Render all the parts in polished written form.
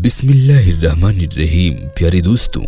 बिस्मिल्लाहिर्रहमानिर्रहीम। प्यारे दोस्तों,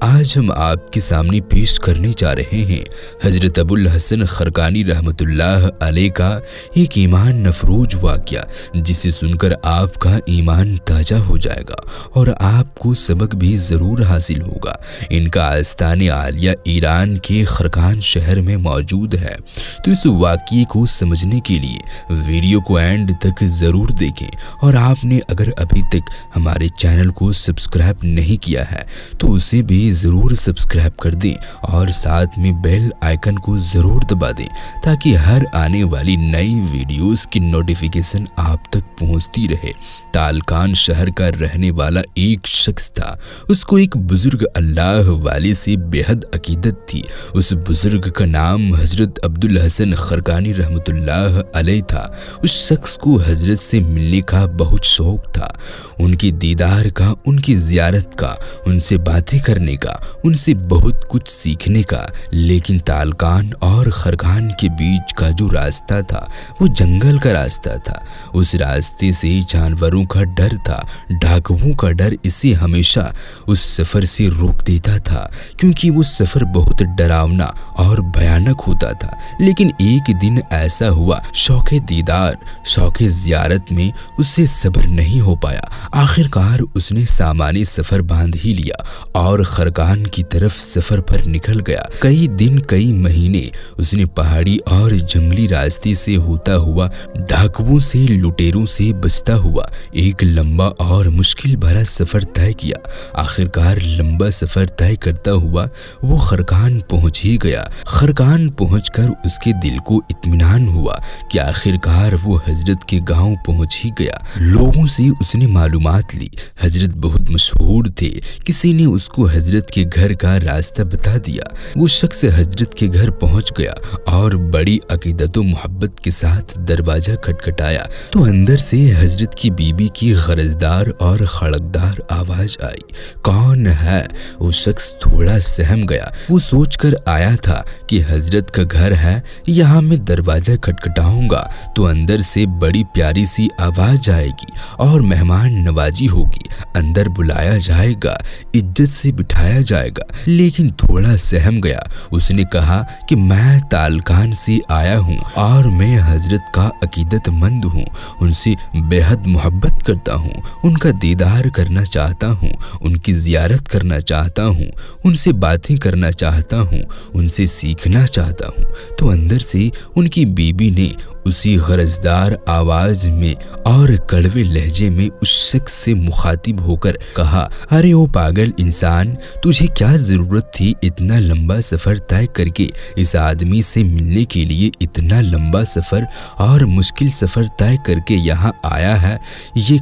आज हम आपके सामने पेश करने जा रहे हैं हजरत अबुल हसन खरकानी रहमतुल्लाह अलैह का एक ईमान नफरोज वाक़या, जिसे सुनकर आपका ईमान ताज़ा हो जाएगा और आपको सबक भी ज़रूर हासिल होगा। इनका आस्तान आलिया ईरान के खरकान शहर में मौजूद है। तो इस वाक़ये को समझने के लिए वीडियो को एंड तक ज़रूर देखें और आपने अगर अभी तक हमारे चैनल को सब्सक्राइब नहीं किया है तो उसे भी ज़रूर सब्सक्राइब कर दें और साथ में बेल आइकन को ज़रूर दबा दें ताकि हर आने वाली नई वीडियोस की नोटिफिकेशन आप तक पहुंचती रहे। तालकान शहर का रहने वाला एक शख्स था। उसको एक बुजुर्ग अल्लाह वाले से बेहद अकीदत थी। उस बुजुर्ग का नाम हजरत अब्दुल हसन खरकानी रहमतुल्लाह अलैह था। उस शख्स को हजरत से मिलने का बहुत शौक था, उनके दीदार का, उनकी ज़ियारत का, उनसे बातें करने का, उनसे बहुत कुछ सीखने का। लेकिन तालकान और खरकान के बीच का जो रास्ता था वो जंगल का रास्ता था। उस रास्ते से जानवरों का डर था, डाकुओं का डर इसे हमेशा उस सफ़र से रोक देता था, क्योंकि वो सफ़र बहुत डरावना और भयानक होता था। लेकिन एक दिन ऐसा हुआ, शौक़े दीदार, शौक़े ज़ियारत में उससे सब्र नहीं हो पाया। आखिरकार उसने सामानी सफ़र बांध ही लिया और खरकान की तरफ सफ़र पर निकल गया। कई दिन, कई महीने उसने पहाड़ी और जंगली रास्ते से होता हुआ, डाकुओं से, लुटेरों से बचता हुआ एक लंबा और मुश्किल भरा सफ़र तय किया। आखिरकार लंबा सफ़र तय करता हुआ वो खरकान पहुंच ही गया। खरकान पहुंचकर उसके दिल को इत्मीनान हुआ कि आखिरकार वो हजरत के गांव पहुंच ही गया। लोगों से उसने मालूमात ली। हजरत बहुत मशहूर थे। किसी ने उसको हजरत के घर का रास्ता बता दिया। वो शख्स हजरत के घर पहुंच गया और बड़ी अकीदत व मोहब्बत के साथ दरवाजा खटखटाया तो अंदर से हजरत की बीबी की गरजदार और खड़कदार आवाज आई। कौन है? वो शख्स थोड़ा सहम गया। वो सोचकर आया था कि हजरत का घर है, यहाँ मैं दरवाजा खटखटाऊंगा तो अंदर से बड़ी प्यारी सी आवाज आएगी और मेहमान नवाजी होगी, अंदर बुलाया जाएगा, इज्जत से बिठाया जाएगा। लेकिन थोड़ा सहम गया। उसने कहा कि मैं तालकान से आया हूँ और मैं हजरत का अकीदतमंद हूँ, उनसे बेहद मोहब्बत करता हूँ, उनका दीदार करना चाहता हूँ, उनकी ज़ियारत करना चाहता हूँ, उनसे बातें करना चाहता हूँ, उनसे सीखना चाहता हूँ। तो अंदर से उनकी बीबी ने उसी गरजदार आवाज में और कड़वे लहजे में उस शख्स से मुखातिब होकर कहा, अरे ओ पागल इंसान, तुझे क्या जरूरत थी इतना लंबा सफर तय करके इस आदमी से मिलने के लिए? इतना लंबा सफर और मुश्किल सफर तय करके यहाँ आया है। ये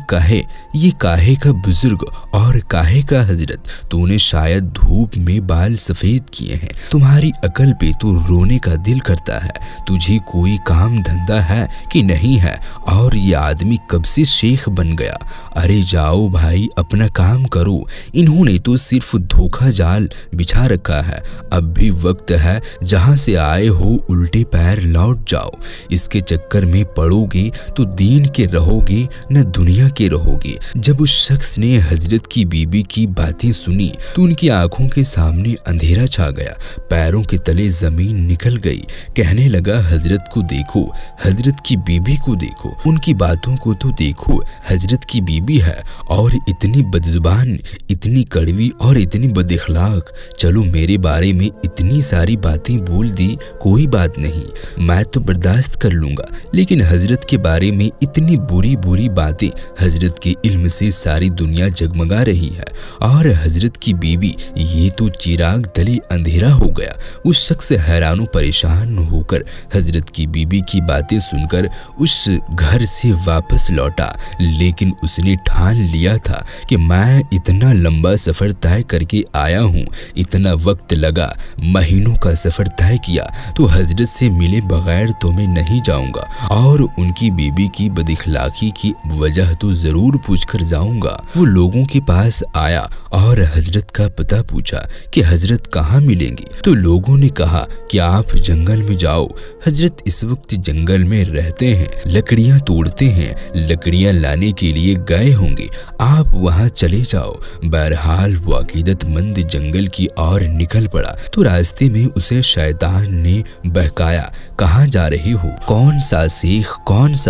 काहे का बुजुर्ग और काहे का हजरत? तूने शायद धूप में बाल सफेद किए हैं, तुम्हारी अकल पे तो रोने का दिल करता है। तुझे कोई काम धंधा है कि नहीं है? और ये आदमी कब से शेख बन गया? अरे जाओ भाई, अपना काम करो। इन्होंने तो सिर्फ धोखा जाल बिछा रखा है। अब भी वक्त है, जहां से आए हो उल्टे पैर लौट जाओ। इसके चक्कर में पड़ोगे तो दीन के रहोगे न दुनिया के रहोगे। जब उस शख्स ने हजरत की बीबी की बातें सुनी तो उनकी आंखों के सामने अंधेरा छा गया, पैरों के तले जमीन निकल गई। कहने लगा, हजरत को देखो, हजरत की बीबी को देखो, उनकी बातों को तो देखो। हजरत की बीबी है और इतनी बदजुबान, इतनी कड़वी और इतनी बदअखलाक। चलो, मेरे बारे में इतनी सारी बातें बोल दी, कोई बात नहीं, मैं तो बर्दाश्त कर लूंगा। लेकिन हजरत के बारे में इतनी बुरी बुरी बातें, हजरत के इल्म से सारी दुनिया जगमगा रही है और हजरत की बीबी, ये तो चिराग तले अंधेरा हो गया। उस शख्स हैरान परेशान होकर हजरत की बीबी की बातें सुनकर उस घर से वापस लौटा। लेकिन उसने ठान लिया था कि मैं इतना लंबा सफर तय करके आया हूँ, इतना वक्त लगा, महीनों का सफर तय किया, तो हजरत से मिले बगैर तो मैं नहीं जाऊंगा और उनकी बीबी की बदअखलाकी की वजह तो जरूर पूछकर जाऊंगा। वो लोगों के पास आया और हजरत का पता पूछा कि हजरत कहाँ मिलेंगे। तो लोगों ने कहा कि आप जंगल में जाओ। हजरत इस वक्त जंगल जंगल में रहते हैं, लकड़ियां तोड़ते हैं, लकड़ियां लाने के लिए गए होंगे, आप वहां चले जाओ। बहरहाल वो अकीदतमंद जंगल की ओर निकल पड़ा तो रास्ते में उसे शैतान ने बहकाया, कहाँ जा रहे हो, कौन सा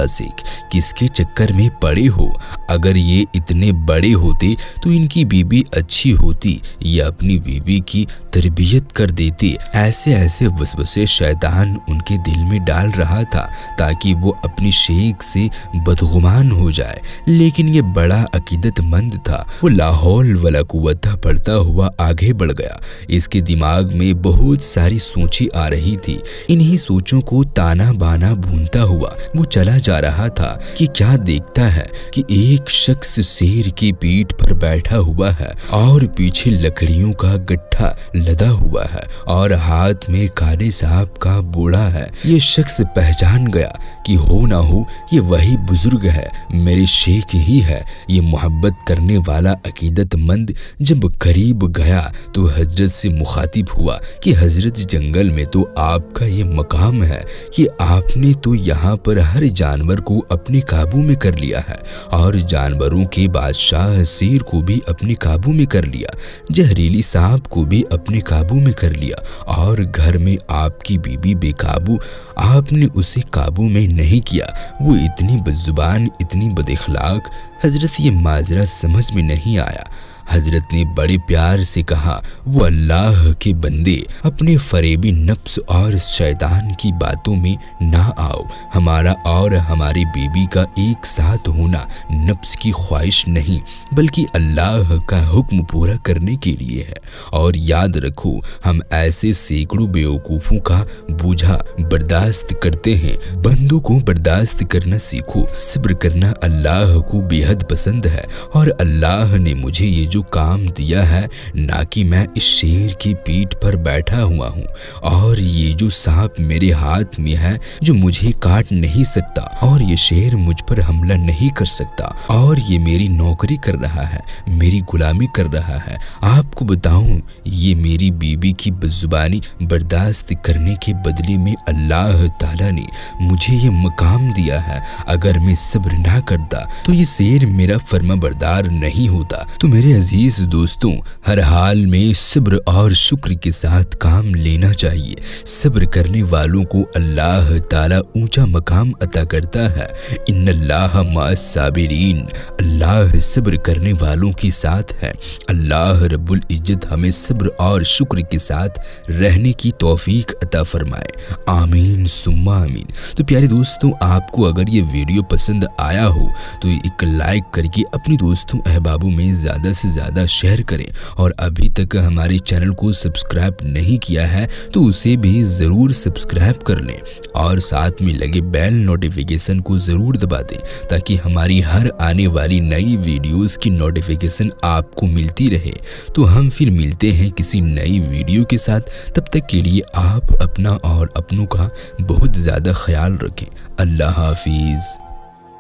सीख, किसके चक्कर में पड़े हो? अगर ये इतने बड़े होते तो इनकी बीबी अच्छी होती, ये अपनी बीबी की तरबियत कर देते। ऐसे वसवसे शैतान उनके दिल में डाल रहा था ताकि वो अपनी शेख से बदगुमान हो जाए। लेकिन ये बड़ा अकीदतमंद था, वो लाहौल वला कुव्वता पढ़ता हुआ आगे बढ़ गया। इसके दिमाग में बहुत सारी सोचें आ रही थी। इन्हीं सोचों को ताना बाना भूनता हुआ वो चला जा रहा था कि क्या देखता है कि एक शख्स शेर की पीठ पर बैठा हुआ है और पीछे लकड़ियों का गट्ठा लदा हुआ है और हाथ में काले सांप का बोड़ा है। ये शख्स पहचान गया कि हो ना हो ये वही बुजुर्ग है, मेरे शेख ही है, ये मोहब्बत करने वाला अकीदतमंद। जब करीब गया तो हजरत से मुखातिब हुआ कि हजरत, जंगल में तो आपका ये मकाम है कि आपने तो यहाँ पर हर जानवर को अपने काबू में कर लिया है और जानवरों के बादशाह शेर को भी अपने काबू में कर लिया, जहरीली सांप को भी अपने काबू में कर लिया और घर में आपकी बीबी बेकाबू, आपने उसे काबू में नहीं किया। वो इतनी बदजुबान, इतनी बदइखलाक। हजरत ये माजरा समझ में नहीं आया। हजरत ने बड़े प्यार से कहा, वो अल्लाह के बंदे, अपने फरेबी नफ्स और शैतान की बातों में ना आओ। हमारा और हमारी बीबी का एक साथ होना नफ्स की ख्वाहिश नहीं बल्कि अल्लाह का हुक्म पूरा करने के लिए है। और याद रखो, हम ऐसे सैकड़ों बेवकूफ़ों का बोझा बर्दाश्त करते हैं। बंदों को बर्दाश्त करना सीखो। सब्र करना अल्लाह को बेहद पसंद है और अल्लाह ने मुझे ये जो काम दिया है, ना कि मैं इस शेर की पीठ पर बैठा हुआ हूँ और ये जो सांप मेरे हाथ में है जो मुझे काट नहीं सकता और ये शेर मुझ पर हमला नहीं कर सकता और ये मेरी नौकरी कर रहा है, मेरी गुलामी कर रहा है। आपको बताऊं, ये मेरी बीबी की बदजुबानी बर्दाश्त करने के बदले में अल्लाह ताला ने मुझे ये मकाम दिया है। अगर मैं सब्र ना करता तो ये शेर मेरा फर्माबरदार नहीं होता। तो मेरे अजीज दोस्तों, हर हाल में सब्र और शुक्र के साथ काम लेना चाहिए। सब्र करने वालों को अल्लाह ताला ऊंचा मकाम अता करता है। इन्नल्लाह माअस साबिरीन, अल्लाह सब्र करने वालों के साथ है। अल्लाह रब्बुल इज्जत हमें सब्र और शुक्र के साथ रहने की तौफीक अता फरमाए। आमीन सुम्मा आमीन। तो प्यारे दोस्तों, आपको अगर ये वीडियो पसंद आया हो तो एक लाइक करके अपने दोस्तों अहबाबों में ज़्यादा से ज़्यादा शेयर करें और अभी तक हमारे चैनल को सब्सक्राइब नहीं किया है तो उसे भी ज़रूर सब्सक्राइब कर लें और साथ में लगे बेल नोटिफिकेशन को ज़रूर दबा दें ताकि हमारी हर आने वाली नई वीडियोस की नोटिफिकेशन आपको मिलती रहे। तो हम फिर मिलते हैं किसी नई वीडियो के साथ। तब तक के लिए आप अपना और अपनों का बहुत ज़्यादा ख्याल रखें। अल्लाह हाफिज़।